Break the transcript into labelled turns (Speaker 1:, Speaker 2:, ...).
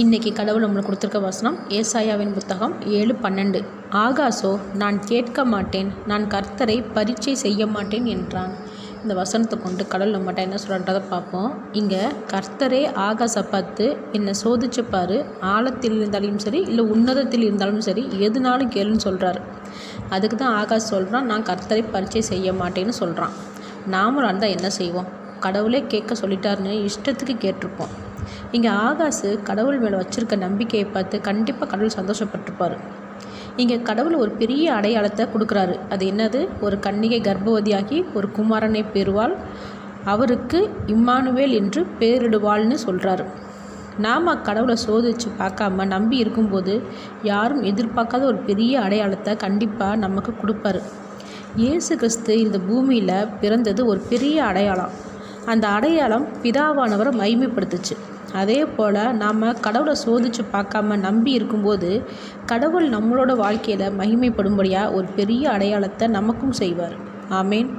Speaker 1: இன்றைக்கி கடவுள் நம்மளுக்கு கொடுத்துருக்க வசனம் ஏசாயாவின் புத்தகம் 7:12. ஆகாசோ நான் கேட்க மாட்டேன், நான் கர்த்தரை பரீட்சை செய்ய மாட்டேன் என்றான். இந்த வசனத்தை கொண்டு கடவுள் நம்மகிட்ட என்ன சொல்கிறன்றதை பார்ப்போம். இங்கே கர்த்தரே ஆகாசை பார்த்து என்னை சோதிச்சு பாரு, ஆழத்தில் இருந்தாலும் சரி இல்லை உன்னதத்தில் இருந்தாலும் சரி எதுனாலும் கேளுன்னு சொல்கிறாரு. அதுக்கு தான் ஆகாஷ் சொல்கிறான், நான் கர்த்தரை பரீட்சை செய்ய மாட்டேன்னு சொல்கிறான். நாமளும் இருந்தால் என்ன செய்வோம்? கடவுளே கேட்க சொல்லிட்டாருன்னு இஷ்டத்துக்கு கேட்டிருப்போம். இங்கே ஆகாசு கடவுள் மேலே வச்சுருக்க நம்பிக்கையை பார்த்து கண்டிப்பாக கடவுள் சந்தோஷப்பட்டிருப்பார். இங்கே கடவுள் ஒரு பெரிய அடையாளத்தை கொடுக்குறாரு. அது என்னது? ஒரு கன்னிகை கர்ப்பவதியாகி ஒரு குமாரனை பெறுவாள், அவருக்கு இம்மானுவேல் என்று பேரிடுவாள்னு சொல்கிறாரு. நாம் கடவுளை சோதித்து பார்க்காம நம்பி இருக்கும்போது யாரும் எதிர்பார்க்காத ஒரு பெரிய அடையாளத்தை கண்டிப்பாக நமக்கு கொடுப்பாரு. இயேசு கிறிஸ்து இந்த பூமியில் பிறந்தது ஒரு பெரிய அடையாளம். அந்த அடையாளம் பிதாவானவரை மகிமைப்படுத்துச்சு. அதே போல் நாம் கடவுளை சோதித்து பார்க்காம நம்பி இருக்கும்போது கடவுள் நம்மளோட வாழ்க்கையில் மகிமைப்படும்படியாக ஒரு பெரிய அடையாளத்தை நமக்கும் செய்வார். ஆமேன்.